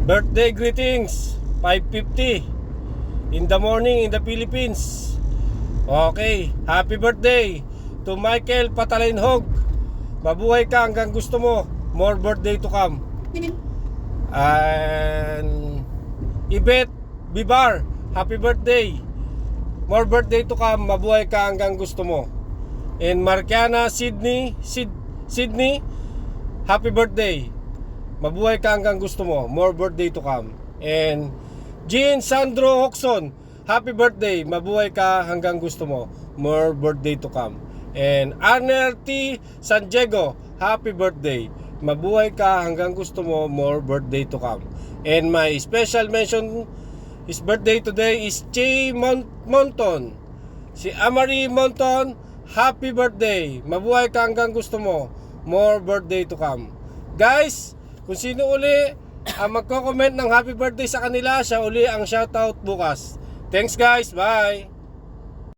Birthday greetings, 5:50 in the morning in the Philippines. Okay, happy birthday to Michael Patalinhog. Mabuhay ka hanggang gusto mo. More birthday to come. And Ibet Bibar, happy birthday. More birthday to come. Mabuhay ka hanggang gusto mo. And Marciana Sydney, happy birthday. Mabuhay ka hanggang gusto mo. More birthday to come. And Jean Sandro Hoxon, happy birthday. Mabuhay ka hanggang gusto mo. More birthday to come. And Arner T. San Diego, happy birthday. Mabuhay ka hanggang gusto mo. More birthday to come. And my special mention, his birthday today is Che Monton. Si Amari Monton, happy birthday. Mabuhay ka hanggang gusto mo. More birthday to come. Guys, kung sino uli ang magko-comment ng happy birthday sa kanila, siya uli ang shoutout bukas. Thanks guys, bye!